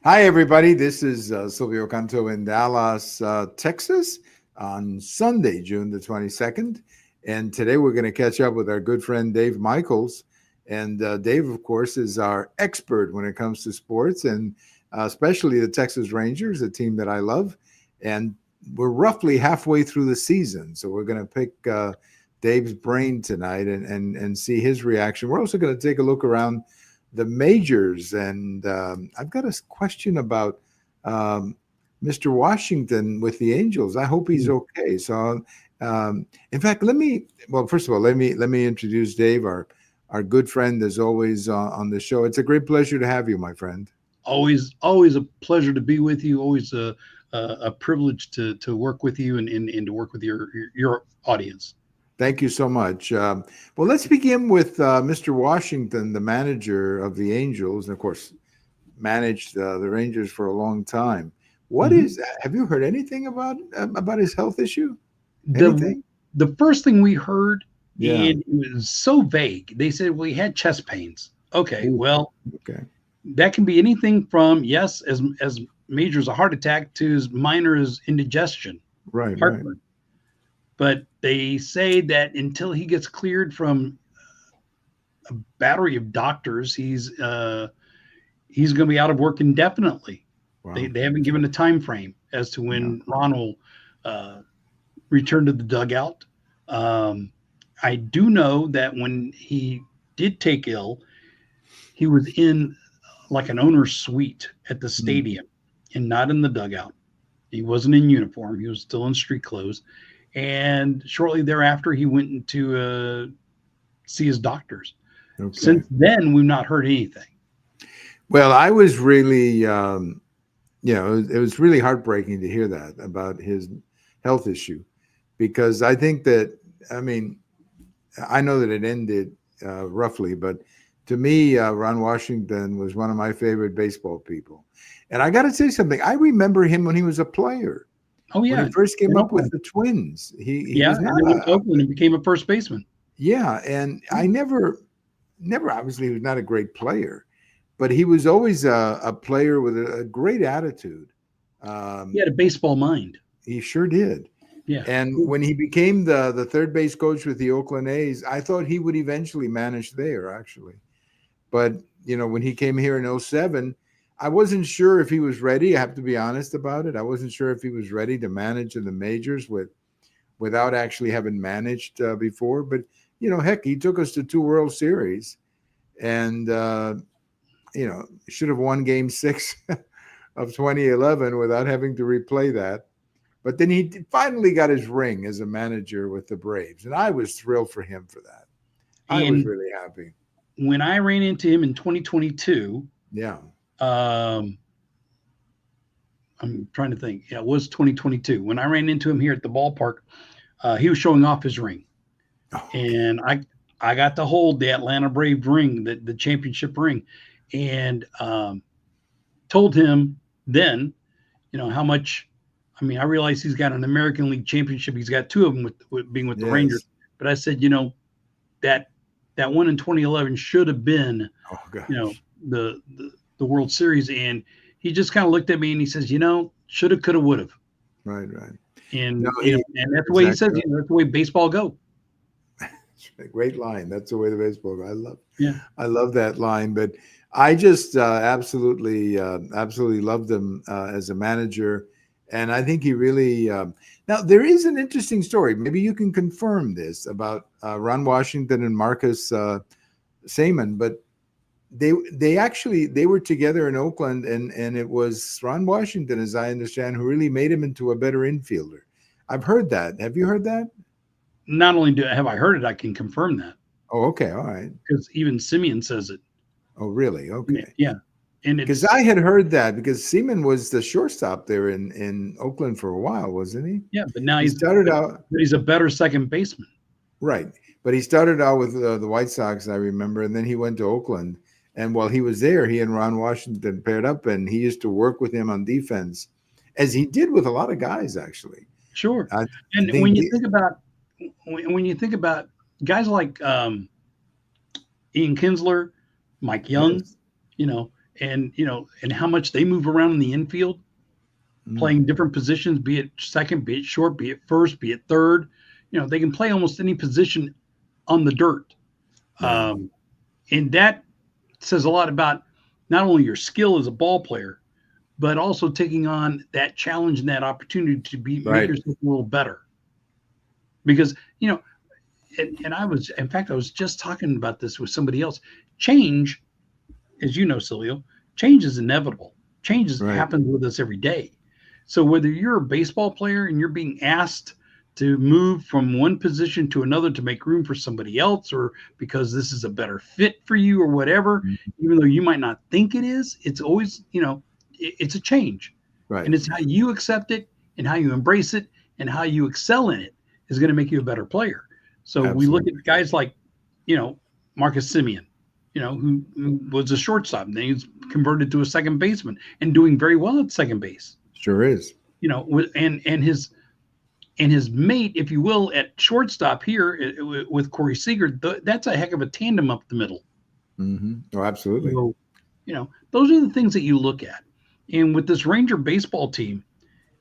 Hi, everybody. This is Silvio Canto in Dallas, Texas on Sunday, June the 22nd. And today we're going to catch up with our good friend Dave Michaels. And Dave, of course, is our expert when it comes to sports and especially the Texas Rangers, a team that I love. And we're roughly halfway through the season. So we're going to pick Dave's brain tonight and see his reaction. We're also going to take a look around the majors, and I've got a question about Mr. Washington with the Angels. I hope he's okay. So, in fact, first of all, let me introduce Dave, our good friend, as always on the show. It's a great pleasure to have you, my friend. Always a pleasure to be with you. Always a privilege to work with you and to work with your audience. Thank you so much. Well, let's begin with Mr. Washington, the manager of the Angels, and of course, managed the Rangers for a long time. What is that? Have you heard anything about his health issue? Anything? The first thing we heard, Yeah. and it was so vague. They said, well, he had chest pains. Okay, well, okay, that can be anything from, yes, as major as a heart attack to as minor as indigestion, heartburn. Right. But they say that until he gets cleared from a battery of doctors, he's going to be out of work indefinitely. Wow. They haven't given a time frame as to when Ron will return to the dugout. I do know that when he did take ill, he was in like an owner's suite at the stadium and not in the dugout. He wasn't in uniform. He was still in street clothes. And shortly thereafter, he went to see his doctors. Okay. Since then, we've not heard anything. Well, I was really, it was really heartbreaking to hear that about his health issue, because I think that, I know that it ended roughly, but to me, Ron Washington was one of my favorite baseball people. And I got to say something. I remember him when he was a player. Oh, yeah. When he first came up with the Twins. He was and then went to Oakland and became a first baseman. Yeah, and I never, obviously, he was not a great player, but he was always a player with a great attitude. He had a baseball mind. He sure did. Yeah. And when he became the third base coach with the Oakland A's, I thought he would eventually manage there, actually. But, when he came here in 2007, I wasn't sure if he was ready. I have to be honest about it. I wasn't sure if he was ready to manage in the majors without actually having managed before. But, heck, he took us to 2 World Series and, should have won Game 6 of 2011 without having to replay that. But then he finally got his ring as a manager with the Braves. And I was thrilled for him for that. I was really happy. When I ran into him in 2022. Yeah. I'm trying to think. Yeah, it was 2022. When I ran into him here at the ballpark, he was showing off his ring. Oh, okay. And I got to hold the Atlanta Braves ring, the championship ring, and told him then, how much. I realize he's got an American League championship. He's got 2 of them with being with the Rangers. But I said, that one in 2011 should have been, the World Series. And he just kind of looked at me and he says, shoulda, coulda, woulda. Right. And and that's the way he says, that's the way baseball go. Great line. That's the way the baseball go. I love that line. But I just absolutely loved him as a manager. And I think he really now there is an interesting story. Maybe you can confirm this about Ron Washington and Marcus Seaman, but they were together in Oakland, and it was Ron Washington, as I understand, who really made him into a better infielder. I've heard that. Have you heard that? Not only have I heard it, I can confirm that. Oh, okay, all right. Because even Simeon says it. Oh, really? Okay. Yeah. And because I had heard that, because Seaman was the shortstop there in Oakland for a while, wasn't he? Yeah, but now he's a better second baseman. Right. But he started out with the White Sox, I remember, and then he went to Oakland. And while he was there, he and Ron Washington paired up, and he used to work with him on defense, as he did with a lot of guys, actually. Sure. And when you think about guys like Ian Kinsler, Mike Young, yes. and and how much they move around in the infield, playing different positions, be it second, be it short, be it first, be it third. They can play almost any position on the dirt. Right. And that says a lot about not only your skill as a ball player, but also taking on that challenge and that opportunity to make yourself a little better. Because, and I was just talking about this with somebody else. Change, as you know, Silvio, change is inevitable. Change happens with us every day. So whether you're a baseball player and you're being asked to move from one position to another to make room for somebody else, or because this is a better fit for you or whatever, even though you might not think it is, it's always, it's a change. Right. And it's how you accept it and how you embrace it and how you excel in it is going to make you a better player. So we look at guys like, Marcus Semien, who was a shortstop, and then he's converted to a second baseman and doing very well at second base. Sure is. And his mate, if you will, at shortstop here with Corey Seager, that's a heck of a tandem up the middle. Oh, absolutely. So, those are the things that you look at. And with this Ranger baseball team,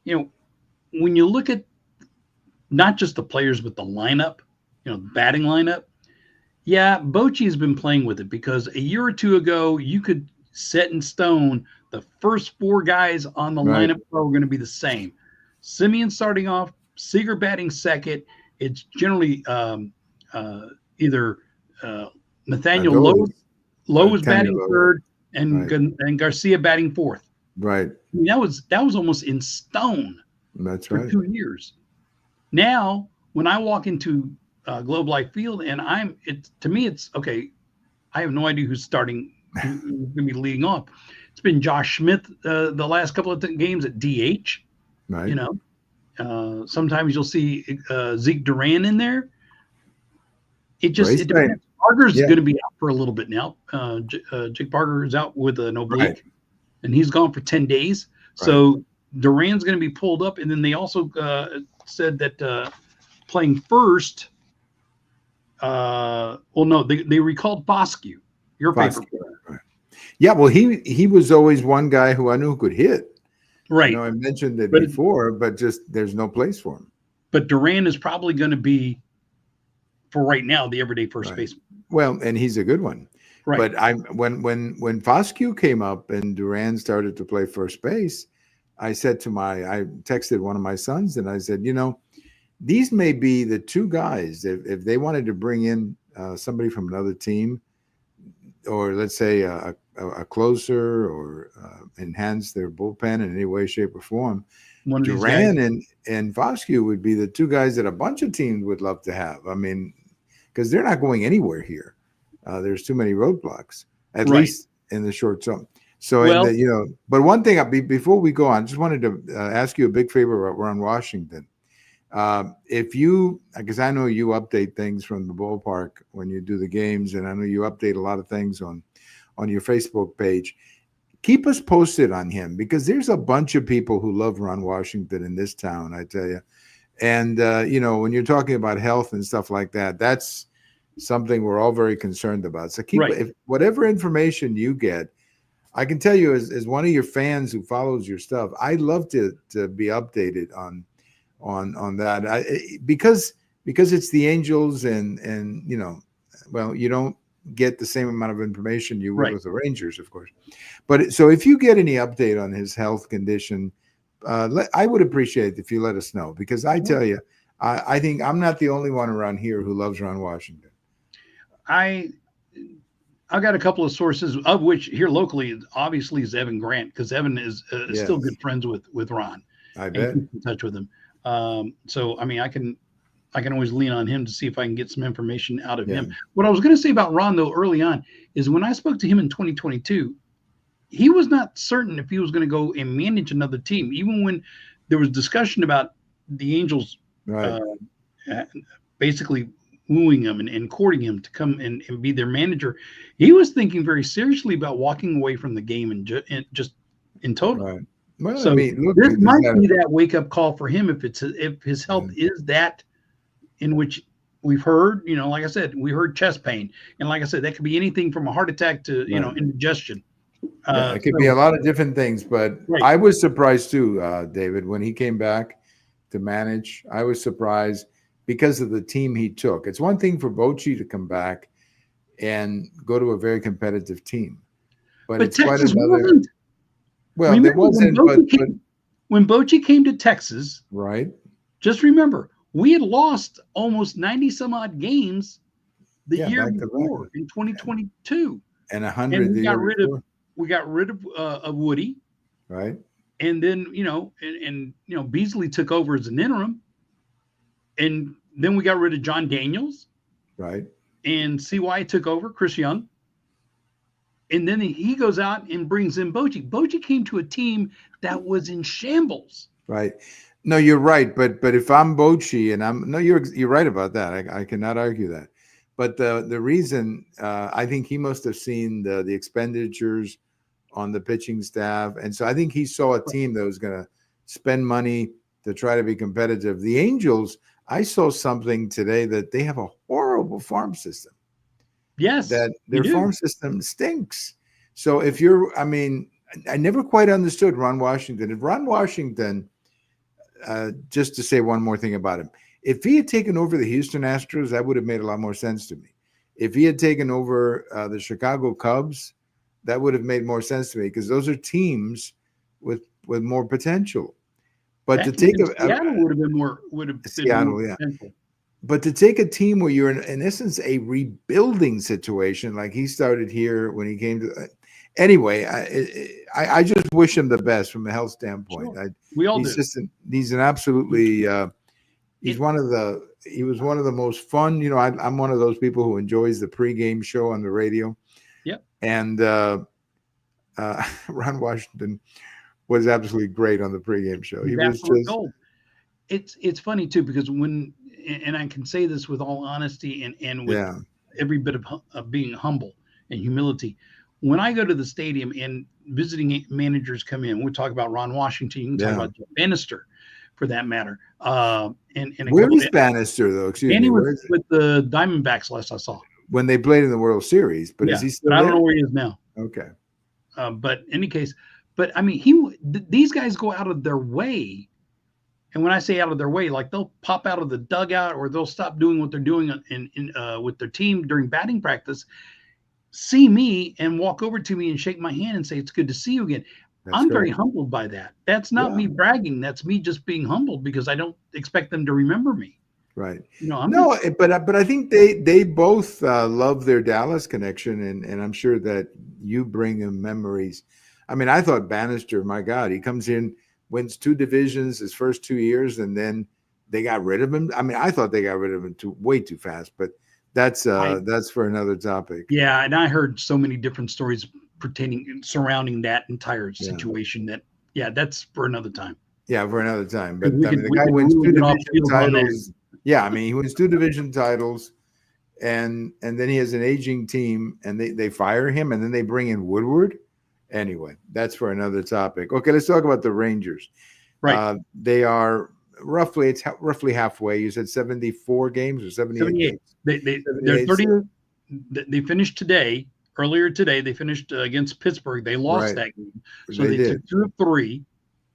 when you look at not just the players, but the lineup, the batting lineup, Bochy has been playing with it, because a year or two ago, you could set in stone the first four guys on the lineup are going to be the same. Semien starting off, Seager batting second. It's generally either Nathaniel Lowe is batting third, and Garcia batting fourth. Right. I mean, that was almost in stone. That's for 2 years. Now, when I walk into Globe Life Field, and to me, it's okay. I have no idea who's starting, who's going to be leading off. It's been Josh Smith the last couple of games at DH. Right. Sometimes you'll see Zeke Duran in there. It depends. Barger's going to be out for a little bit now. Jake Barger is out with an oblique, and he's gone for 10 days. Right. So Duran's going to be pulled up, and then they also said that playing first. They recalled Bosque, your favorite player. Right. Yeah, well, he was always one guy who I knew could hit. Right. I mentioned it before, but just there's no place for him. But Duran is probably going to be, for right now, the everyday first baseman. Well, and he's a good one. Right. But when Foscue came up and Duran started to play first base, I texted one of my sons and I said, these may be the two guys, if they wanted to bring in somebody from another team, or let's say a closer, or enhance their bullpen in any way, shape, or form, Duran and Foscue would be the two guys that a bunch of teams would love to have. I mean, because they're not going anywhere here. There's too many roadblocks, at least in the short term. So, but one thing, before we go on, I just wanted to ask you a big favor about Ron Washington. Because I know you update things from the ballpark when you do the games, and I know you update a lot of things on your Facebook page. Keep us posted on him, because there's a bunch of people who love Ron Washington in this town, I tell you. And, when you're talking about health and stuff like that, that's something we're all very concerned about. So whatever information you get, I can tell you as one of your fans who follows your stuff, I'd love to be updated on that, because it's the Angels, and you don't get the same amount of information you would with the Rangers, of course. But so if you get any update on his health condition, I would appreciate if you let us know, because I tell you, I think I'm not the only one around here who loves Ron Washington. I've got a couple of sources, of which here locally obviously is Evan Grant, because Evan is still good friends with Ron. I bet. In touch with him. So I mean, I can always lean on him to see if I can get some information out of him. What I was going to say about Ron, though, early on, is when I spoke to him in 2022, he was not certain if he was going to go and manage another team, even when there was discussion about the Angels basically wooing him and courting him to come and be their manager. He was thinking very seriously about walking away from the game and just in total. Right. Well, so this might be that wake-up call for him if his health is that, in which we've heard, like I said, we heard chest pain, and like I said, that could be anything from a heart attack to indigestion. Yeah, it could be a lot of different things, but Right. I was surprised too, David, when he came back to manage. I was surprised because of the team he took. It's one thing for Bochy to come back and go to a very competitive team, but But it's quite Texas another. wasn't. Well, there Remember wasn't, when Bochy came to Texas, right. just remember, we had lost almost 90 some odd games the Yeah, year back to back, before in 2022. and And 100 the year before, we got rid of Woody. right? And then, Beasley took over as an interim. And then we got rid of John Daniels. Right. And CY took over, Chris Young. And then he goes out and brings in Bochy. Bochy came to a team that was in shambles. Right. No, you're right. But if I'm Bochy and you're right about that. I cannot argue that. But the reason I think he must have seen the expenditures on the pitching staff, and so I think he saw a team that was going to spend money to try to be competitive. The Angels, I saw something today that they have a horrible farm system. Yes, that their farm system stinks. So I never quite understood Ron Washington. If Ron Washington, just to say one more thing about him, if he had taken over the Houston Astros, that would have made a lot more sense to me. If he had taken over the Chicago Cubs, that would have made more sense to me because those are teams with more potential. But to take Seattle would have been more potential. But to take a team where you're in essence a rebuilding situation, like he started here when he came to. Anyway, I just wish him the best from a health standpoint. Sure. We all do. He's an absolutely. He was one of the most fun. I'm one of those people who enjoys the pregame show on the radio. Yep. And Ron Washington was absolutely great on the pregame show. He was just gold. It's funny too because and I can say this with all honesty and with every bit of being humble and humility. When I go to the stadium and visiting managers come in, we talk about Ron Washington. You can talk about Bannister, for that matter. And where is Bannister though? Excuse me. Was with the Diamondbacks last I saw when they played in the World Series. But is he still there? I don't know where he is now. Okay. But in any case, these guys go out of their way. And when I say out of their way, like they'll pop out of the dugout or they'll stop doing what they're doing with their team during batting practice, see me and walk over to me and shake my hand and say, "It's good to see you again." I'm very humbled by that. That's not me bragging. That's me just being humbled because I don't expect them to remember me. Right. But I think they both love their Dallas connection, and I'm sure that you bring them memories. I mean, I thought Bannister, my God, he comes in, wins 2 divisions his first 2 years, and then they got rid of him. I mean, I thought they got rid of him way too fast, but that's for another topic. Yeah, and I heard so many different stories surrounding that entire situation that's for another time. Yeah, for another time. But the guy wins 2 division titles. Yeah, I mean, he wins 2 division titles, and then he has an aging team, and they fire him, and then they bring in Woodward. Anyway, that's for another topic. Okay, let's talk about the Rangers. Right. They are roughly halfway. You said 74 games or 78 games? They're 30. They finished today. Earlier today, they finished against Pittsburgh. They lost that game. So they took 2 of 3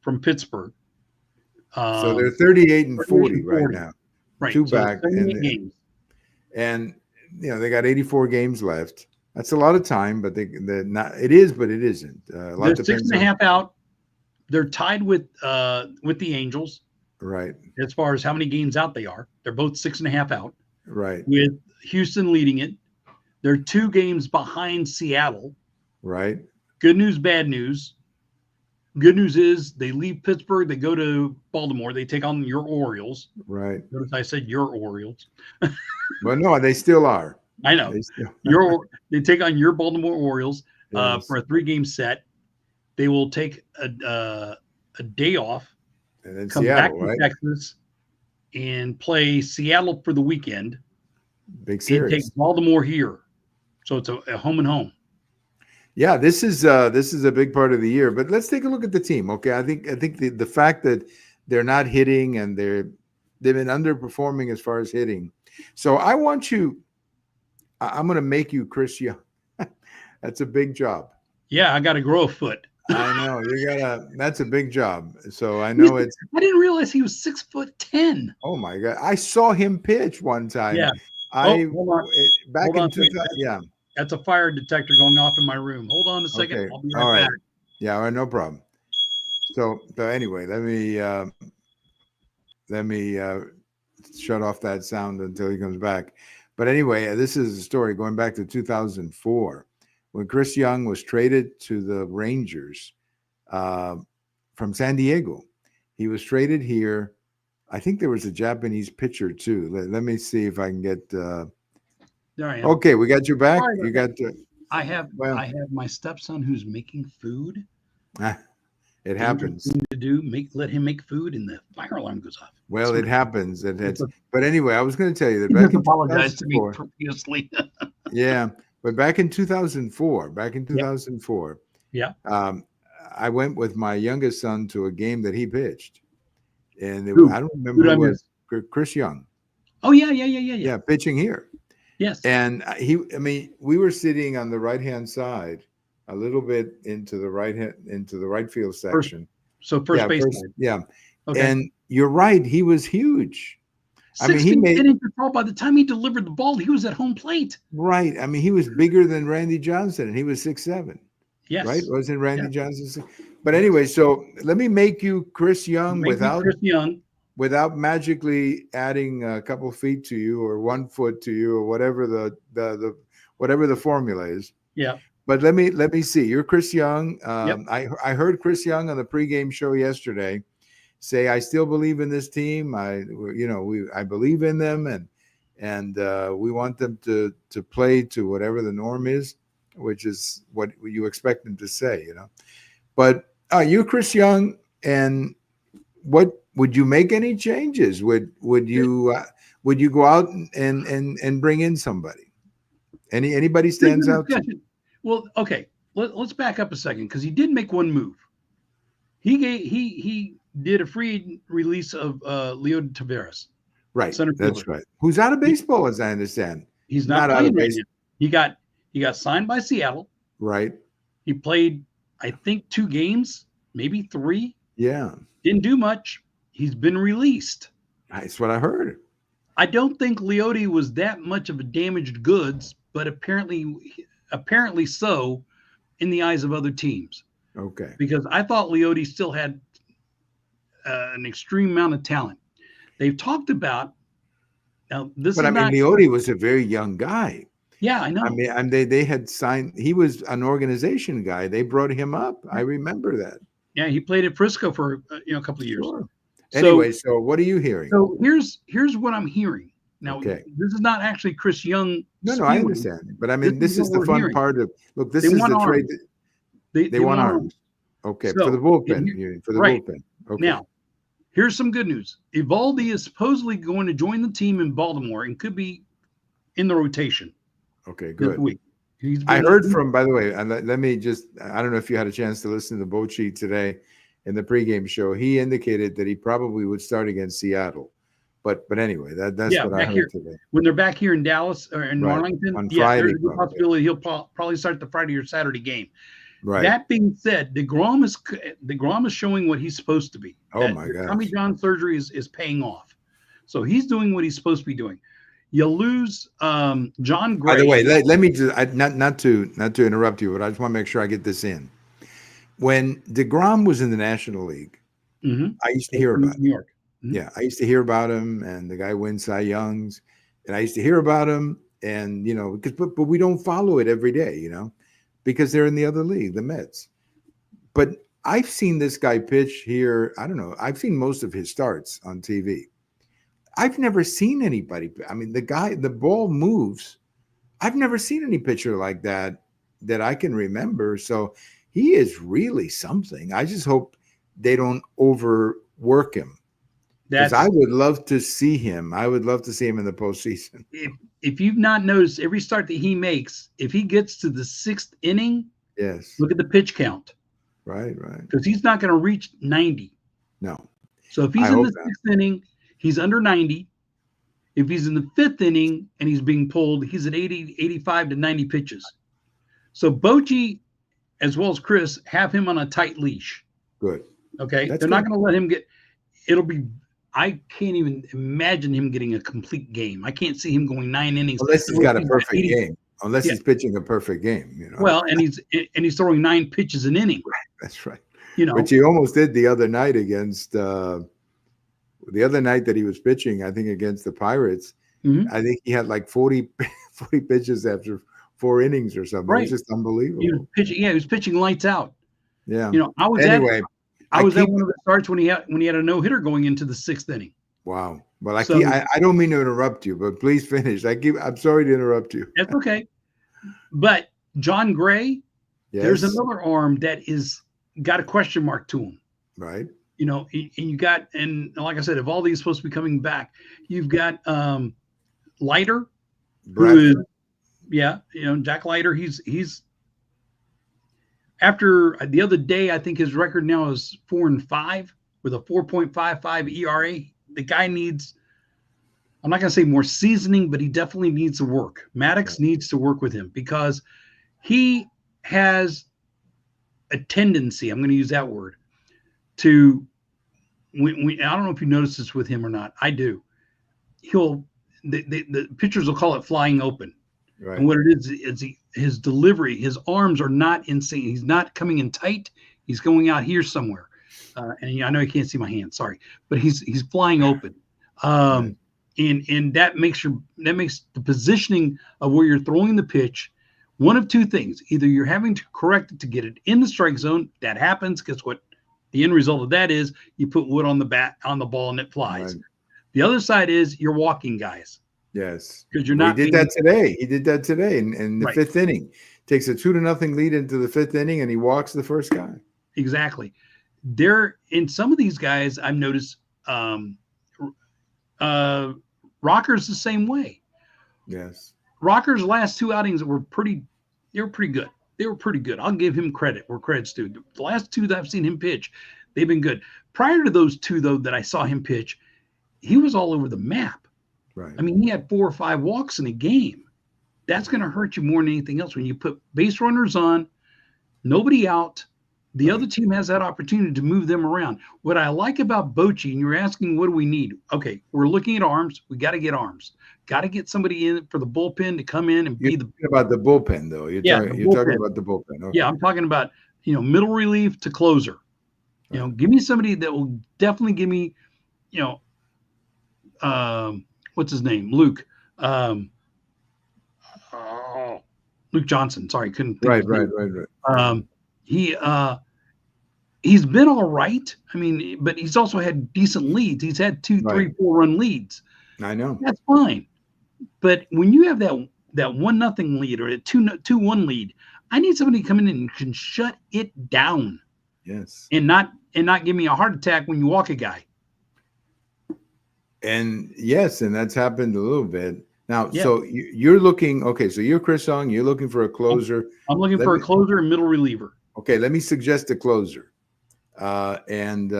from Pittsburgh. So they're 38 and 40 right now. Right. 2 back. Games. And they got 84 games left. That's a lot of time, but they're not. It is, but it isn't. They're 6.5 out. They're tied with the Angels. Right. As far as how many games out they are, they're both 6.5 out. Right. With Houston leading it, they're 2 games behind Seattle. Right. Good news, bad news. Good news is they leave Pittsburgh. They go to Baltimore. They take on your Orioles. Right. Notice I said your Orioles. But no, they still are. I know. They take on your Baltimore Orioles for a 3-game set. They will take a day off, and then come Seattle, back to Texas, and play Seattle for the weekend. Big series. And take Baltimore here, so it's a home and home. Yeah, this is a big part of the year. But let's take a look at the team. Okay, I think the fact that they're not hitting and they've been underperforming as far as hitting. So I want you. I'm going to make you Chris Young. That's a big job. Yeah, I got to grow a foot. I know you gotta. That's a big job. So I know it's. I didn't realize he was 6'10". Oh my God! I saw him pitch one time. Yeah. Oh, I hold on. back Hold on in a second. 2000. Yeah. That's a fire detector going off in my room. Hold on a second. Okay. I'll be All right right. back. Yeah. All right. No problem. So anyway, let me shut off that sound until he comes back. But anyway, this is a story going back to 2004 when Chris Young was traded to the Rangers uh, from San Diego. He was traded here. I think there was a Japanese pitcher too. Let me see if I can get. There I am. Okay, we got you back. Sorry You about got. I have Well, my stepson who's making food. it Dangerous happens. thing to do. Let him make food, and the fire alarm goes off. Well, it happens. It's a, But anyway, I was going to tell you that he back just in apologized to me 2004. profusely. Yeah, but back in 2004, Yeah. I went with my youngest son to a game that he pitched, and Who? I don't Who remember did I who it miss? was. Chris Young. Oh yeah. Yeah, pitching here. Yes. And I mean, we were sitting on the right-hand side, a little bit into the right field section. First base. Yeah. Okay. And you're right, he was huge. 6 feet 10 inches tall. By the time he delivered the ball, he was at home plate. Right. I mean, he was bigger than Randy Johnson, and he was 6'7". Yes. Right? Wasn't Randy Johnson? But anyway, so let me make you Chris Young without magically adding a couple feet to you or 1 foot to you or whatever the formula is. Yeah. But let me see. You're Chris Young. Yep. I heard Chris Young on the pregame show yesterday say, "I still believe in this team. I believe in them, and we want them to play to whatever the norm is, which is what you expect them to say, you know." But you're Chris Young, and what would you make any changes? Would you go out and bring in somebody? Anybody stands out? Well, okay. Let's back up a second because he did make one move. He did a free release of Leo Taveras. Right. That's right. Who's out of baseball, as I understand. He's not out of baseball. He got signed by Seattle. Right. He played, I think, 2 games, maybe 3. Yeah. Didn't do much. He's been released. That's what I heard. I don't think Leote was that much of a damaged goods, but apparently so in the eyes of other teams. Okay. Because I thought Leote still had an extreme amount of talent. They've talked about now. Leote was a very young guy. Yeah, I know. I mean, they had signed. He was an organization guy. They brought him up. I remember that. Yeah, he played at Frisco for a couple of years. Sure. Anyway, so what are you hearing? So here's what I'm hearing. Now, This is not actually Chris Young. No, I understand. But I mean, this is the fun part of. Look, this is the trade. They want arms. Okay, for the bullpen. For the bullpen. Okay. Now, here's some good news. Evaldi is supposedly going to join the team in Baltimore and could be in the rotation. Okay, good. I heard from, by the way, and let me just, I don't know if you had a chance to listen to Bochy today in the pregame show. He indicated that he probably would start against Seattle. But anyway, that's what I heard today. When they're back here in Dallas or in Arlington, on Friday, there's a good possibility he'll probably start the Friday or Saturday game. Right. That being said, DeGrom is showing what he's supposed to be. Oh my God! Tommy John surgery is paying off, so he's doing what he's supposed to be doing. You lose John Gray. By the way, let me just not to interrupt you, but I just want to make sure I get this in. When DeGrom was in the National League, I used to hear about him. New York. Yeah, I used to hear about him, and the guy wins Cy Youngs, and I used to hear about him, and but we don't follow it every day, because they're in the other league, the Mets. But I've seen this guy pitch here. I don't know. I've seen most of his starts on TV. I've never seen anybody. I mean, the ball moves. I've never seen any pitcher like that I can remember. So he is really something. I just hope they don't overwork him. Because I would love to see him. I would love to see him in the postseason. If you've not noticed, every start that he makes, if he gets to the 6th inning, look at the pitch count. Right. Because he's not going to reach 90. No. So if he's in the 6th inning, he's under 90. If he's in the 5th inning and he's being pulled, he's at 85 to 90 pitches. So Bochy as well as Chris, have him on a tight leash. Good. Okay. That's They're good. not going to let him get, it'll be, I can't even imagine him getting a complete game. I can't see him going 9 innings. Unless he's got a perfect 80. game. Unless Yeah. he's pitching a perfect game, you know. Well, and he's throwing 9 pitches an inning. That's right. You know, Which he almost did the other night against the other night that he was pitching, I think against the Pirates. Mhm. I think he had like 40 pitches after 4 innings or something. Right. It was just unbelievable. He was pitching. Yeah, he was pitching lights out. Yeah. You know, I was Anyway, at one of the starts when he had a no hitter going into the 6th inning. Wow. Well, I don't mean to interrupt you, but please finish. I'm sorry to interrupt you. That's okay. But John Gray, Yes. there's another arm that is got a question mark to him. Right. You know, and you got, and like I said, if all these supposed to be coming back, you've got Leiter, who is, yeah, you know, Jack Leiter. He's after the other day, I think his record now is 4-5 with a 4.55 ERA. The guy needs, I'm not going to say more seasoning, but he definitely needs to work. Maddox needs to work with him because he has a tendency, I'm going to use that word, to, I don't know if you notice this with him or not. I do. The pitchers will call it flying open. Right. And what it is his delivery, his arms are not insane. He's not coming in tight. He's going out here somewhere. And I know you can't see my hand, sorry, but he's flying open. And that makes the positioning of where you're throwing the pitch one of two things. Either you're having to correct it to get it in the strike zone. That happens. Guess what? The end result of that is you put wood on the ball and it flies. Right. The other side is you're walking guys. Yes. Because you're not. He did that today. He did that today in the right. 5th inning. Takes a 2-0 lead into the 5th inning and he walks the first guy. Exactly. There, in some of these guys, I've noticed Rocker's the same way. Yes. Rocker's last 2 outings were pretty good. They were pretty good. I'll give him credit where credit's due. The last 2 that I've seen him pitch, they've been good. Prior to those 2, though, that I saw him pitch, he was all over the map. Right. I mean, he had 4 or 5 walks in a game. That's going to hurt you more than anything else. When you put base runners on, nobody out, the other team has that opportunity to move them around. What I like about Bochy, and you're asking, what do we need? Okay, we're looking at arms. We got to get arms. Got to get somebody in for the bullpen to come in and be the. About the bullpen, though. You're talking about the bullpen. Okay. Yeah, I'm talking about, middle relief to closer. Give me somebody that will definitely give me, what's his name? Luke. Luke Johnson. Sorry, couldn't think. Right. He's been all right. I mean, but he's also had decent leads. He's had 2, 3, 4 run leads. I know. That's fine. But when you have that 1-0 lead or a 2-1 lead, I need somebody to come in and can shut it down. Yes. And not give me a heart attack when you walk a guy. And yes, and that's happened a little bit. Now, so you're looking, okay, so you're Chris Song, you're looking for a closer. I'm looking for a closer and middle reliever. Okay, let me suggest a closer. And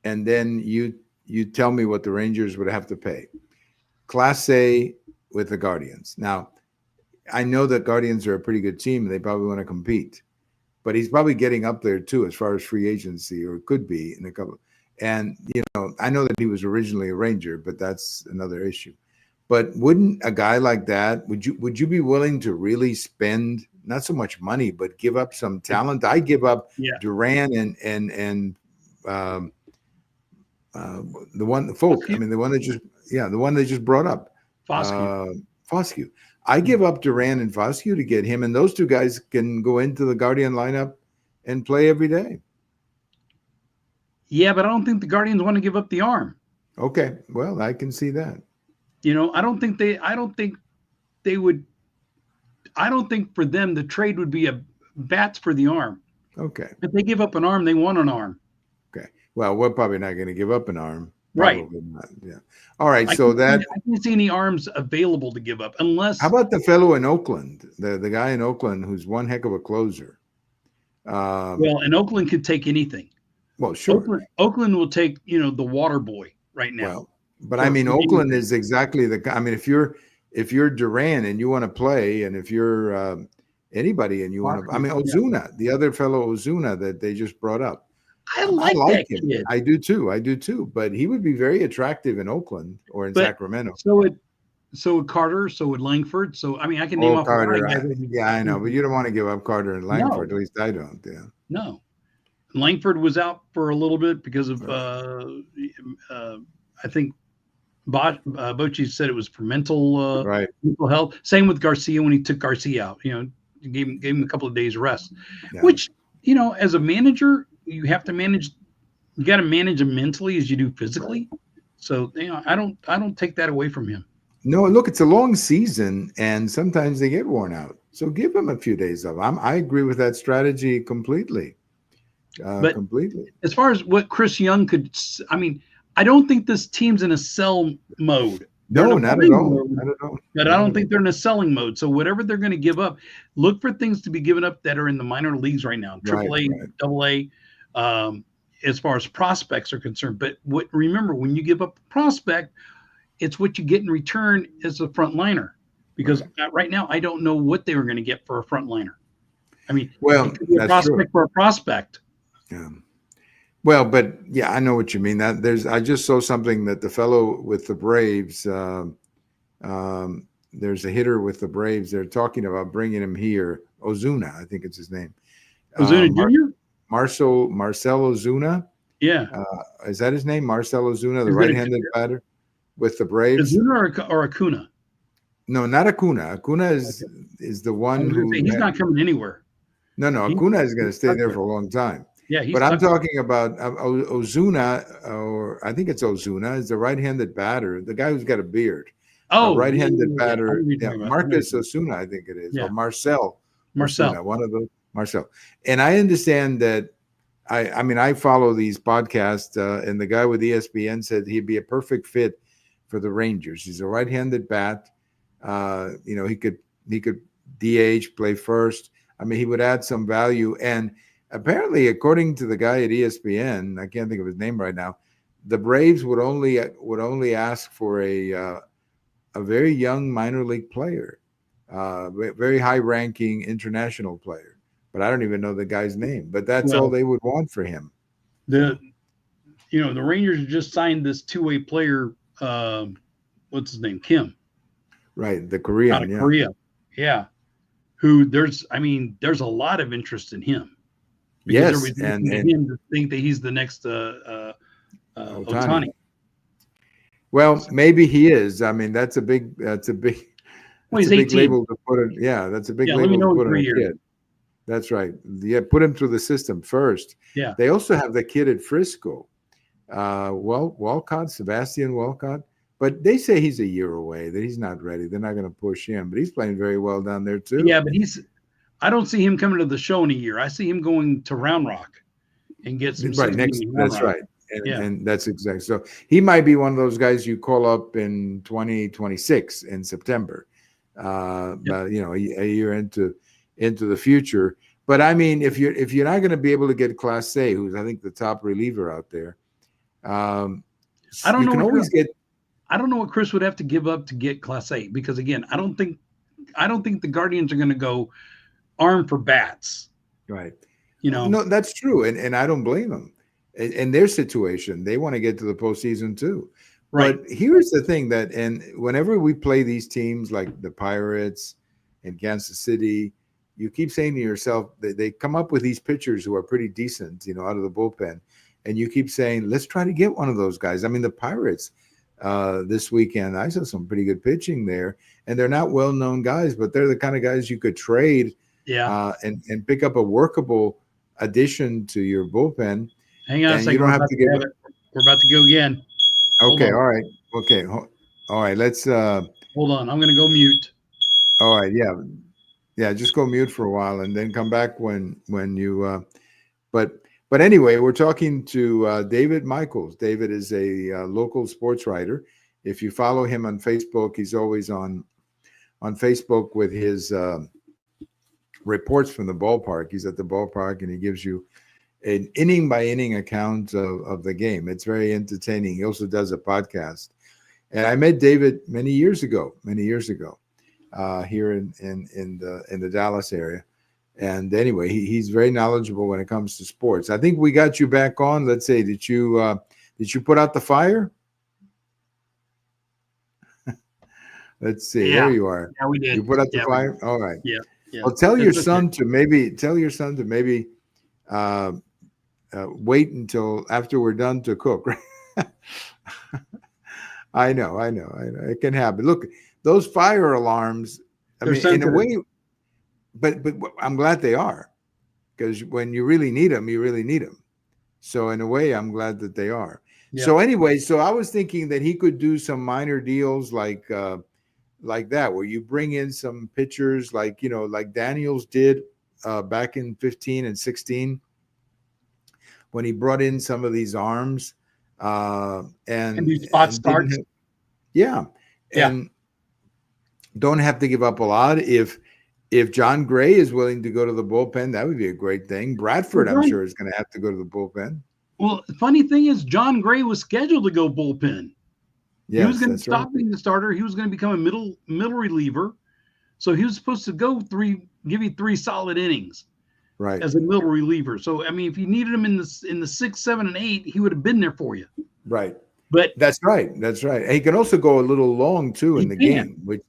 then you tell me what the Rangers would have to pay. Class A with the Guardians. Now, I know that Guardians are a pretty good team. They probably want to compete. But he's probably getting up there, too, as far as free agency, or could be in a couple. And, I know that he was originally a Ranger, but that's another issue. But wouldn't a guy like that, would you be willing to really spend not so much money, but give up some talent? I give up Duran and the one they just brought up, Foscue. I give up Duran and Foscue to get him, and those 2 guys can go into the Guardian lineup and play every day. Yeah, but I don't think the Guardians want to give up the arm. Okay, well, I can see that. I don't think they would. I don't think for them the trade would be a bats for the arm. Okay. If they give up an arm, they want an arm. Okay. Well, we're probably not going to give up an arm. Right. Not. Yeah. All right. I can't see any arms available to give up unless. How about the fellow in Oakland, the guy in Oakland who's one heck of a closer? Well, and Oakland could take anything. Well, sure. Oakland will take the water boy right now. Well, but I mean, Oakland is exactly the. I mean, if you're Duran and you want to play, and if you're anybody, and you want to. I mean, Yeah. Ozuna, the other fellow Ozuna that they just brought up. I I like like that him. kid. I do too. I do too. But he would be very attractive in Oakland or in But Sacramento. so would Carter, so would Langford. So I mean, I can name Oh, off a lot of Carter. guys. Yeah, I know, but you don't want to give up Carter and Langford. No, At least I don't. Yeah. no. Langford was out for a little bit because of I think Bochy said it was for mental Right. mental health. Same with Garcia when he took Garcia out. Gave him a couple of days rest. Yeah. Which as a manager, you have to manage. You got to manage him mentally as you do physically. So I don't take that away from him. No, look, it's a long season, and sometimes they get worn out. So give them a few days off. I agree with that strategy completely. But Completely. as far as what Chris Young could, I mean, I don't think this team's in a sell mode. No, not at all. Not at all. But I don't think they're in a selling mode. So whatever they're going to give up, look for things to be given up that are in the minor leagues right now, AAA, AA, as far as prospects are concerned. But remember, when you give up a prospect, it's what you get in return as a front liner. Because right now, I don't know what they were going to get for a front liner. I mean, well, it could be a prospect for a prospect. Yeah. Well, but yeah, I know what you mean. I just saw something that the fellow with the Braves, there's a hitter with the Braves. They're talking about bringing him here. Ozuna, I think it's his name. Ozuna Jr. Marcel Ozuna. Yeah. Is that his name? Marcel Ozuna, the right-handed batter with the Braves. Ozuna or Acuna? No, not Acuna. Acuna is the one who he's not coming anywhere. No, Acuna is going to stay there for a long time. Yeah, but I'm talking about Ozuna, or I think it's Ozuna, is the right-handed batter, the guy who's got a beard. Oh, right-handed batter. Yeah, Marcus Ozuna, I think it is, or Marcel. Ozuna, one of those. Marcel. And I understand that. I follow these podcasts, and the guy with ESPN said he'd be a perfect fit for the Rangers. He's a right-handed bat. He could DH, play first. I mean, he would add some value. And apparently, according to the guy at ESPN, I can't think of his name right now, the Braves would only ask for a very young minor league player, very high-ranking international player. But I don't even know the guy's name. But that's all they would want for him. The Rangers just signed this two-way player. What's his name? Kim. Right, the Korean. Out of Korea. Yeah. Who there's a lot of interest in him. Yes, and him to think that he's the next Ohtani. Well, maybe he is. I mean, that's a big Well, he's big 18. label to put it. Yeah, that's a big label to put on a kid. That's right. Yeah, put him through the system first. Yeah. They also have the kid at Frisco, Sebastian Walcott. But they say he's a year away, that he's not ready. They're not going to push him. But he's playing very well down there, too. Yeah, but I don't see him coming to the show in a year. I see him going to Round Rock and get some. Right, that's right. And that's exactly. So he might be one of those guys you call up in 2026 in September. But, a year into the future. But, I mean, if you're not going to be able to get Class A, who's, I think, the top reliever out there, I don't know what Chris would have to give up to get Class A, because again, I don't think the Guardians are going to go armed for bats. Right. No, that's true, and I don't blame them. In their situation, they want to get to the postseason too. Right. But here's the thing and whenever we play these teams like the Pirates and Kansas City, you keep saying to yourself that they come up with these pitchers who are pretty decent, out of the bullpen, and you keep saying, let's try to get one of those guys. I mean, the Pirates. This weekend, I saw some pretty good pitching there, and they're not well-known guys, but they're the kind of guys you could trade, and pick up a workable addition to your bullpen. Hang on a second. You don't have to we're about to go again. Okay, all right. Okay, all right. Let's hold on. I'm going to go mute. All right, yeah. Just go mute for a while, and then come back when you. But anyway, we're talking to David Michaels. David is a local sports writer. If you follow him on Facebook, he's always on Facebook with his reports from the ballpark. He's at the ballpark, and he gives you an inning-by-inning account of the game. It's very entertaining. He also does a podcast. And I met David many years ago. here in the Dallas area. And anyway, he's very knowledgeable when it comes to sports. I think we got you back on. Let's say, did you put out the fire? Let's see. Yeah. There you are. Yeah, we did. You put out the Yeah, fire. All right. Yeah. Yeah. Well, tell your son to maybe wait until after we're done to cook. I know. It can happen. Look, those fire alarms. I mean, in a way, but I'm glad they are, because when you really need them, you really need them. So in a way, I'm glad that they are. Yeah. So anyway, so I was thinking that he could do some minor deals like that, where you bring in some pitchers, like Daniels did back in 15 and 16, when he brought in some of these arms and these spot starts. And don't have to give up a lot. If John Gray is willing to go to the bullpen, that would be a great thing. Bradford, I'm sure, is going to have to go to the bullpen. Well, the funny thing is, John Gray was scheduled to go bullpen. Yes, he was going to stop being the starter. He was going to become a middle reliever. So he was supposed to give you 3 solid innings, right, as a middle reliever. So I mean, if you needed him in the 6, 7, and 8, he would have been there for you. Right. But that's right. And he can also go a little long too in the game, which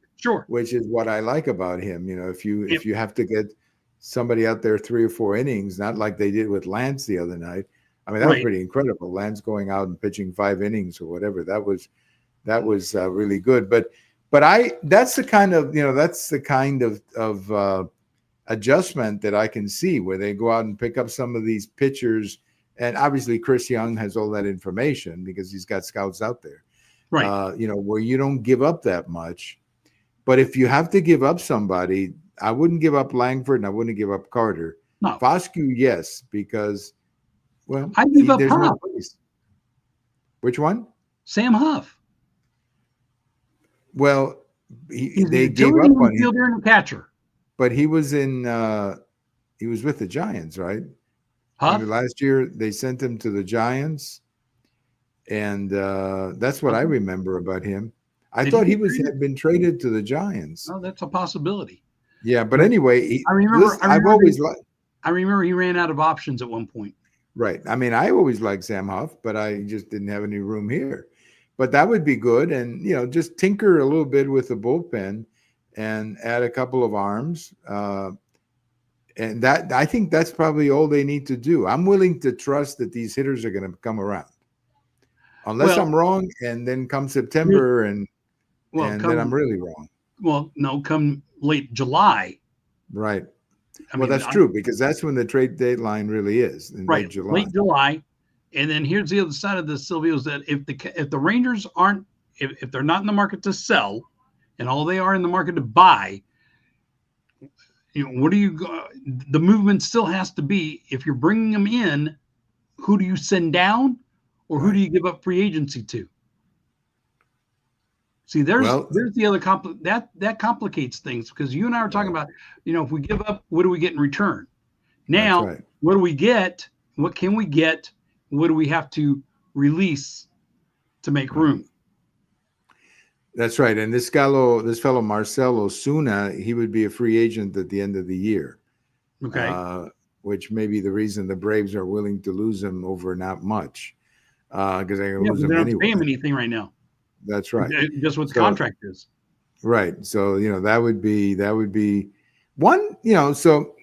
is what I like about him. If you have to get somebody out there 3 or 4 innings, not like they did with Lance the other night. I mean, that was pretty incredible. Lance going out and pitching 5 innings or whatever. That was really good. But that's the kind of adjustment that I can see, where they go out and pick up some of these pitchers. And obviously Chris Young has all that information because he's got scouts out there, right? Where you don't give up that much. But if you have to give up somebody, I wouldn't give up Langford and I wouldn't give up Carter. No. Foscue, yes, because, well, I give up Huff. No place. Which one? Sam Huff. Well, they gave up on him. Fielder and catcher. But he was he was with the Giants, right? Huh? Last year they sent him to the Giants, and that's what I remember about him. I thought he had been traded to the Giants. Oh, that's a possibility. Yeah, but anyway, I remember he ran out of options at one point. Right. I mean, I always liked Sam Huff, but I just didn't have any room here. But that would be good, and just tinker a little bit with the bullpen and add a couple of arms. And that, I think that's probably all they need to do. I'm willing to trust that these hitters are going to come around, unless I'm wrong. And then come September, then I'm really wrong. Well, no, come late July. Right. That's true, because that's when the trade deadline really is, in late July. Late July. And then here's the other side of this, Silvio, is that if the Rangers aren't, if they're not in the market to sell, and all they are in the market to buy, what do you? The movement still has to be, if you're bringing them in, who do you send down, or who do you give up free agency to? See, there's the other that complicates things, because you and I were talking about, if we give up, what do we get in return? Now, what do we get? What can we get? What do we have to release to make room? That's right. And this fellow Marcell Osuna, he would be a free agent at the end of the year. Okay. Which may be the reason the Braves are willing to lose him over not much, because they're going to lose him anyway. They don't pay him anything right now. That's right. Just what the contract is. Right. So that would be one. So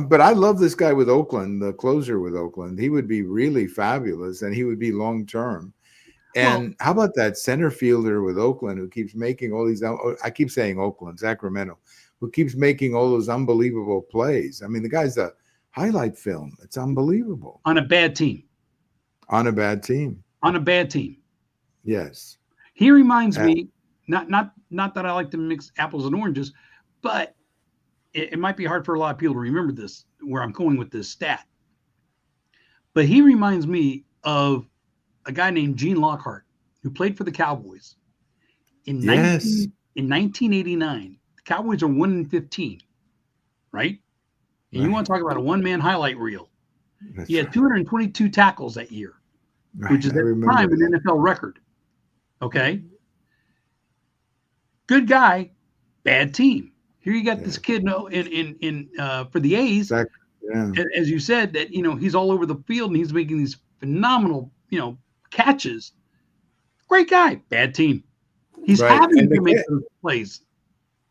but I love this guy with Oakland, the closer with Oakland. He would be really fabulous, and he would be long term. And how about that center fielder with Oakland who keeps making all these, I keep saying Oakland, Sacramento, who keeps making all those unbelievable plays. I mean, the guy's a highlight film. It's unbelievable. On a bad team. On a bad team. On a bad team. Yes. He reminds me, not that I like to mix apples and oranges, but it might be hard for a lot of people to remember this, where I'm going with this stat. But he reminds me of a guy named Gene Lockhart, who played for the Cowboys in 1989. The Cowboys are 1-15, right? And you want to talk about a one-man highlight reel? He had 222 tackles that year, which is at the time an NFL record. Okay, good guy, bad team. Here you got this kid in for the A's. Exactly. Yeah. As you said, that he's all over the field and he's making these phenomenal catches. Great guy, bad team. He's Right. having to make those plays.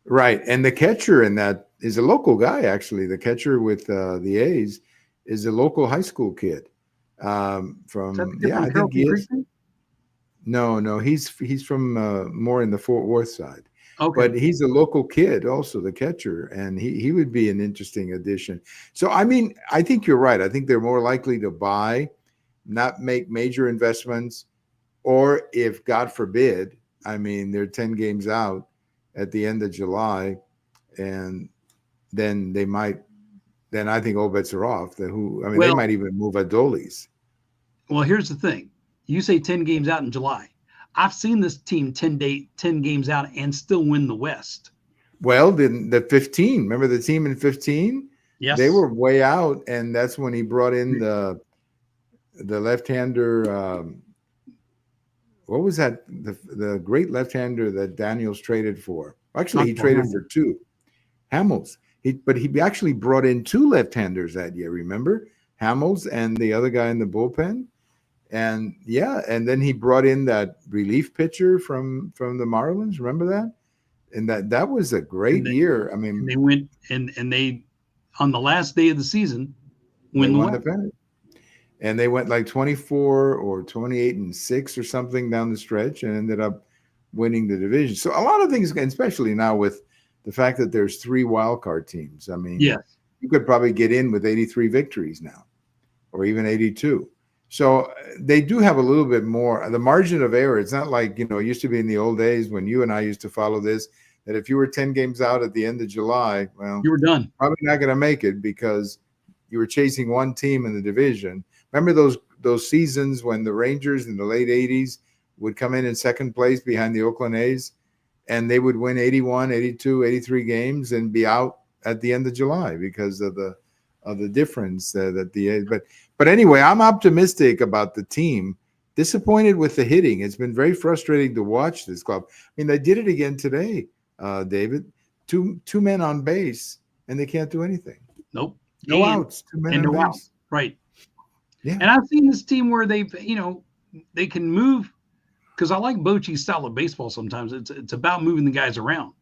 Right, and the catcher in that is a local guy. Actually, the catcher with the A's is a local high school kid. From I think he is. No, he's from more in the Fort Worth side. Okay. But he's a local kid, also the catcher, and he would be an interesting addition. So, I mean, I think you're right. I think they're more likely to buy, not make major investments, or if, God forbid, I mean, they're 10 games out at the end of July, and then they might. Then I think all bets are off. They might even move Adolis. Well, here's the thing. You say 10 games out in July. I've seen this team 10 games out and still win the West. Well, the 15. Remember the team in 15? Yes. They were way out, and that's when he brought in the left-hander. What was that? The great left-hander that Daniels traded for. Actually, he traded for two. Hamels. But he actually brought in two left-handers that year, remember? Hamels and the other guy in the bullpen. And and then he brought in that relief pitcher from the Marlins. Remember that? And that was a great year. I mean, they went and they on the last day of the season won the pennant. And they went like 24 or 28-6 or something down the stretch, and ended up winning the division. So a lot of things, especially now with the fact that there's 3 wild card teams. I mean, yes, you could probably get in with 83 victories now, or even 82. So they do have a little bit more. The margin of error, it's not like, it used to be in the old days when you and I used to follow this, that if you were 10 games out at the end of July, well, you were done. Probably not going to make it because you were chasing one team in the division. Remember those seasons when the Rangers in the late 80s would come in second place behind the Oakland A's, and they would win 81, 82, 83 games and be out at the end of July because of the difference that the but anyway, I'm optimistic about the team. Disappointed with the hitting. It's been very frustrating to watch this club. I mean, they did it again today, David. Two men on base, and they can't do anything. Nope. No outs. 2 men on base. Right. Yeah. And I've seen this team where they've, they can move, because I like Bochy's style of baseball sometimes. It's about moving the guys around.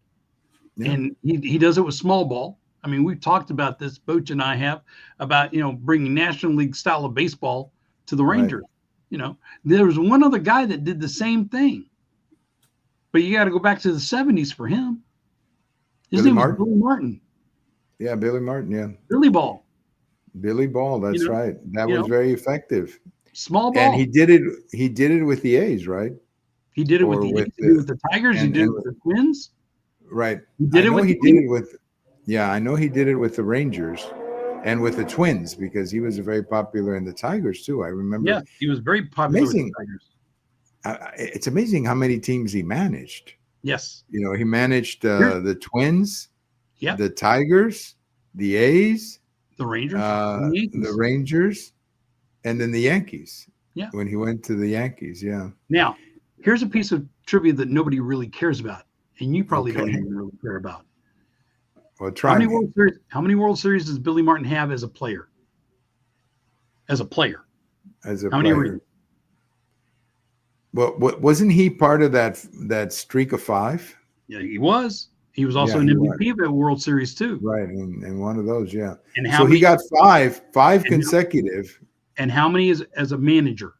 Yeah. And he does it with small ball. I mean, we've talked about this, Boch and I have, about, bringing National League style of baseball to the Rangers. Right. There was one other guy that did the same thing. But you got to go back to the 70s for him. His name was Billy Martin. Yeah, Billy Martin, yeah. Billy Ball. Billy Ball, that's right. That was very effective. Small ball. And he did it with the A's, right? He did it with the Tigers. He did it with the Twins. Right. He did it with I know he did it with the Rangers and with the Twins, because he was very popular in the Tigers too. I remember. Yeah, he was very popular with the Tigers. It's amazing how many teams he managed. Yes. He managed the Twins, the Tigers, the A's, the Rangers, the Rangers, and then the Yankees. Yeah. When he went to the Yankees, yeah. Now, here's a piece of trivia that nobody really cares about, and you probably don't even really care about. Well, try. How many World Series does Billy Martin have as a player? How many rings? Well, wasn't he part of that streak of 5? Yeah, he was. He was also an MVP of that World Series too. Right, and one of those, yeah. And he got five consecutive. And how many as a manager?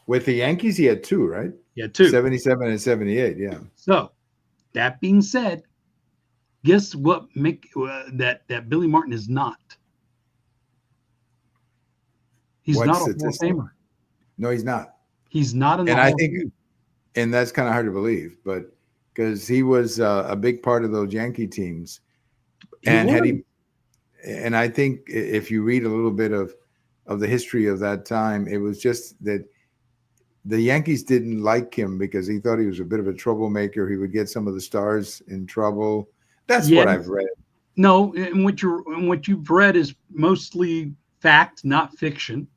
With the Yankees, he had 2, right? Yeah, 2. 77 and 78, yeah. So, that being said, guess what that Billy Martin is not? He's not a Hall of Famer. No, he's not. He's not in the Hall of Fame. And that's kind of hard to believe, but because he was a big part of those Yankee teams. And I think if you read a little bit of the history of that time, it was just that the Yankees didn't like him because he thought he was a bit of a troublemaker. He would get some of the stars in trouble. That's what I've read. No, and what you've read is mostly fact, not fiction.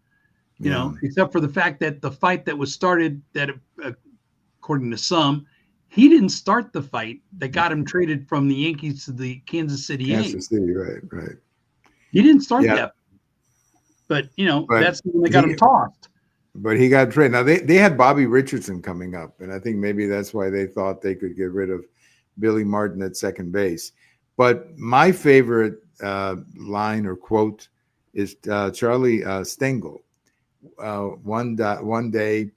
Except for the fact that the fight that was started, that according to some, he didn't start the fight that got him traded from the Yankees to the Kansas City A's. Kansas City, right. He didn't start Yeah. that. But, But that's when they got him tossed. But he got traded. Now, they had Bobby Richardson coming up, and I think maybe that's why they thought they could get rid of Billy Martin at second base. But my favorite line or quote is Charlie Stengel. One day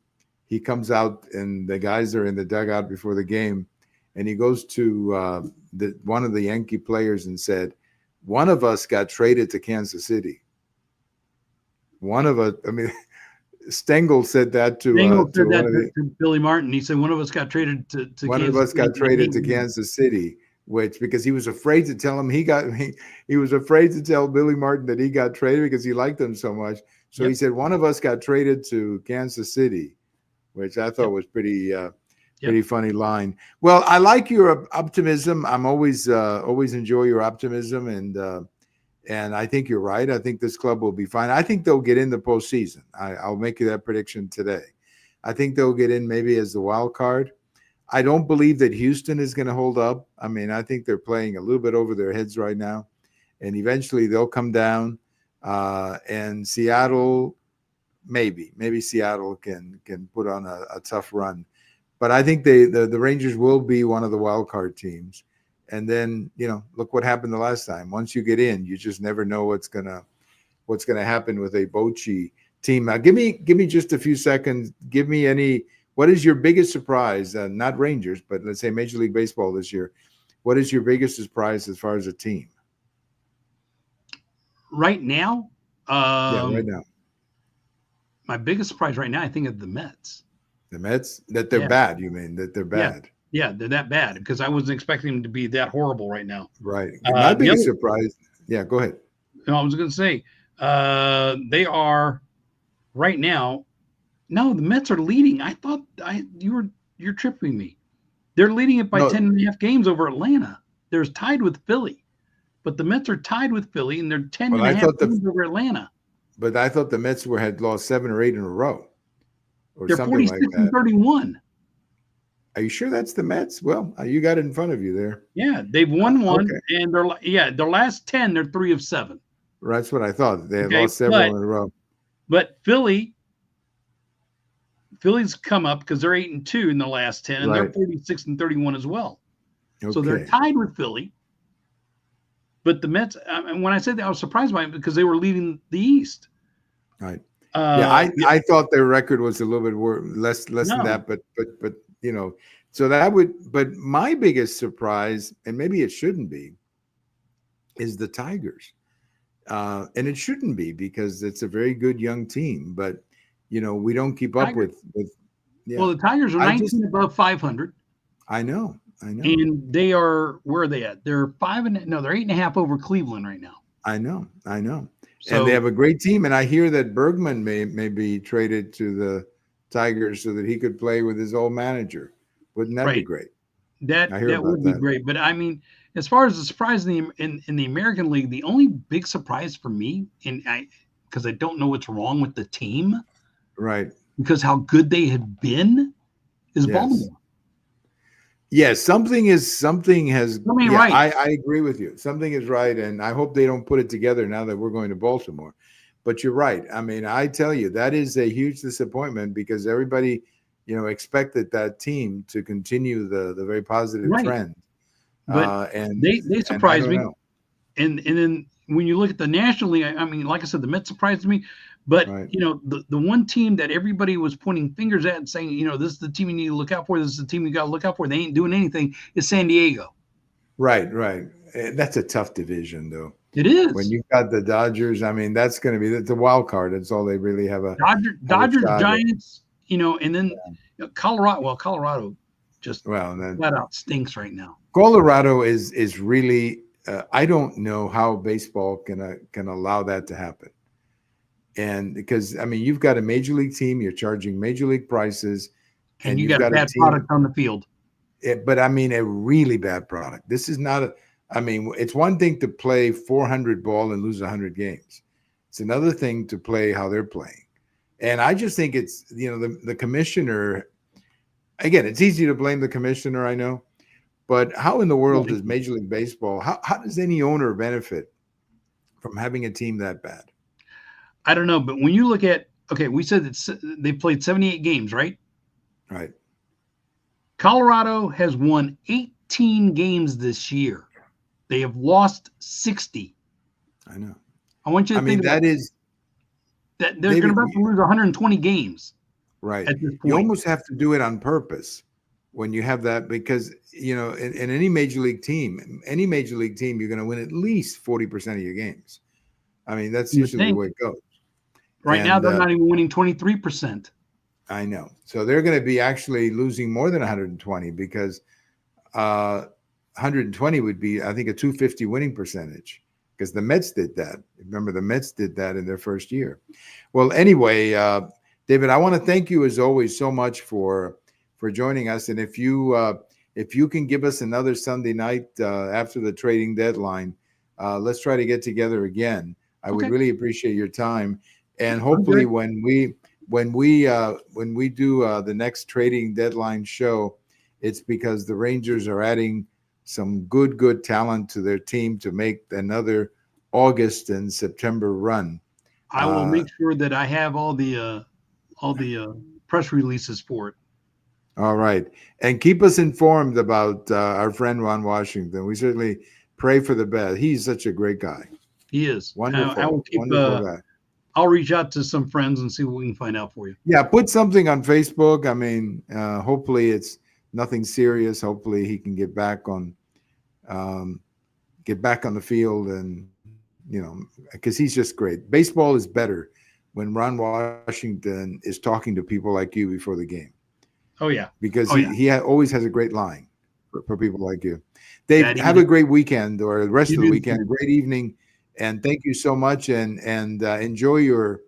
he comes out and the guys are in the dugout before the game, and he goes to one of the Yankee players and said, "One of us got traded to Kansas City." One of us, I mean, Stengel said that to Billy Martin. He said one of us got traded to one Kansas of us got City. traded to Kansas City, because he was afraid to tell him he was afraid to tell Billy Martin that he got traded because he liked him so much. So he said one of us got traded to Kansas City, which I thought was pretty funny line. Well, I like your optimism. I'm always enjoy your optimism, and I think you're right. I think this club will be fine. I think they'll get in the postseason. I'll make you that prediction today. I think they'll get in maybe as the wild card. I don't believe that Houston is going to hold up. I mean, I think they're playing a little bit over their heads right now, and eventually they'll come down. And Seattle, maybe Seattle can put on a tough run, but I think the Rangers will be one of the wild card teams. And then, look what happened the last time. Once you get in, you just never know what's gonna happen with a Bochy team. Now, give me just a few seconds. Give me what is your biggest surprise? Not Rangers, but let's say Major League Baseball this year. What is your biggest surprise as far as a team? Right now? Right now. My biggest surprise right now, I think, is the Mets. The Mets? That they're bad, you mean? That they're bad? Yeah, they're that bad because I wasn't expecting them to be that horrible right now. Right. My biggest surprise. Yeah, go ahead. No, I was going to say they are right now. No, the Mets are leading. I thought you're tripping me. They're leading it by 10.5 games over Atlanta. They're tied with Philly, but the Mets are tied with Philly and they're 10.5 games over Atlanta. But I thought the Mets had lost 7 or 8 in a row, or they're something like that. 46 and 31. Are you sure that's the Mets? Well, you got it in front of you there. Yeah, they've won one, and their last 10, they're 3 of 7. That's what I thought. They had lost several in a row. But Philly's come up because they're 8-2 in the last 10, and they're 46 and 31 as well. Okay. So they're tied with Philly. But the Mets, when I said that, I was surprised by it because they were leading the East. Right. I thought their record was a little bit less than that, but so that would. But my biggest surprise, and maybe it shouldn't be, is the Tigers, and it shouldn't be because it's a very good young team. But we don't keep up with. Yeah. Well, the Tigers are 19 above 500. I know. And they are, where are they at? They're 8.5 over Cleveland right now. I know. So, and they have a great team. And I hear that Bergman may be traded to the Tigers so that he could play with his old manager. Wouldn't that be great? That would be great. But I mean, as far as the surprise in the American League, the only big surprise for me, because I don't know what's wrong with the team, right? Because how good they have been, is Baltimore. Yes, something has. Right. I agree with you. Something is right, and I hope they don't put it together now that we're going to Baltimore. But you're right. I mean, I tell you, that is a huge disappointment because everybody, expected that team to continue the very positive trend. But and they surprised me. And then when you look at the National League, I mean, like I said, the Mets surprised me. But, the one team that everybody was pointing fingers at and saying, this is the team you need to look out for. This is the team you got to look out for. They ain't doing anything. Is San Diego. Right. That's a tough division, though. It is. When you've got the Dodgers, I mean, that's going to be the wild card. That's all they really have Dodgers, Giants, and then Colorado. Well, Colorado just flat out stinks right now. Colorado is really. I don't know how baseball can allow that to happen. And because, I mean, you've got a major league team, you're charging major league prices. And you got a bad product on the field. But I mean, a really bad product. This is not it's one thing to play 400 ball and lose 100 games. It's another thing to play how they're playing. And I just think it's, the commissioner, again, it's easy to blame the commissioner, I know, but how in the world Right. does Major League Baseball, how does any owner benefit from having a team that bad? I don't know, but when you look at, okay, we said that they played 78 games, right? Right. Colorado has won 18 games this year. They have lost 60. I know. I want you I to mean, think about that is, that. They're going David, to lose 120 games right. at this You point. almost have to do it on purpose when you have that, because, you know, in any major league team, you're going to win at least 40% of your games. I mean, that's You would usually the think. way it goes. Right now, And they're not even winning 23%. I know. So they're going to be actually losing more than 120, because 120 would be, I think, a 250 winning percentage, because the Mets did that. Remember, the Mets did that in their first year. Well, anyway, David, I want to thank you as always so much for joining us. And if you can give us another Sunday night after the trading deadline, let's try to get together again. I would Okay. really appreciate your time. And I'm hopefully, good. when we do the next trading deadline show, it's because the Rangers are adding some good talent to their team to make another August and September run. I will make sure that I have all the press releases for it. All right. And keep us informed about our friend Ron Washington. We certainly pray for the best. He's such a great guy. He is. I will keep. Wonderful guy. I'll reach out to some friends and see what we can find out for you. Yeah, put something on Facebook. I mean, hopefully it's nothing serious. Hopefully he can get back on the field, and because he's just great. Baseball is better when Ron Washington is talking to people like you before the game. Oh yeah, because he always has a great line for people like you. Dave, yeah, have a great weekend, or the rest of the weekend. A great evening, and thank you so much. And enjoy your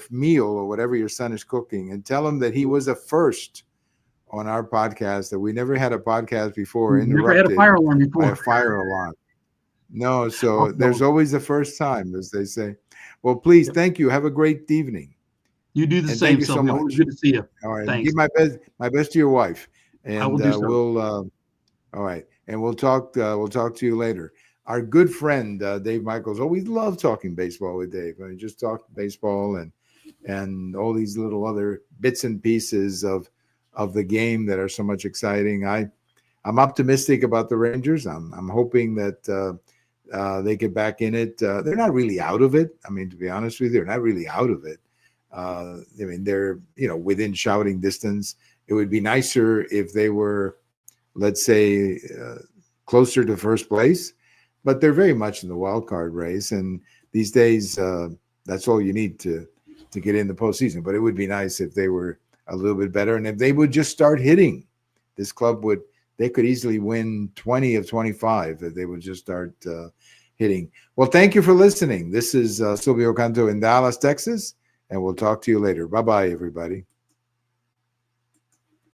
meal or whatever your son is cooking, and tell him that he was a first on our podcast. That we never had a podcast before never had a fire alarm before. By a fire alarm. No, so there's always a first time, as they say. Well, please, thank you. Have a great evening. You do the same. Thank you so much. Good to see you. All right. Thanks. Give my best to your wife. And I will do so. All right. And we'll talk to you later. Our good friend Dave Michaels. Always love talking baseball with Dave. I mean, just talk baseball and all these little other bits and pieces of the game that are so much exciting. I'm optimistic about the Rangers. I'm hoping that they get back in it. They're not really out of it. I mean, to be honest with you, they're not really out of it. I mean, they're within shouting distance. It would be nicer if they were, let's say, closer to first place, but they're very much in the wild card race. And these days, that's all you need to get in the postseason. But it would be nice if they were a little bit better, and if they would just start hitting. This club they could easily win 20 of 25 if they would just start hitting. Well, thank you for listening. This is Silvio Canto in Dallas, Texas. And we'll talk to you later. Bye-bye, everybody.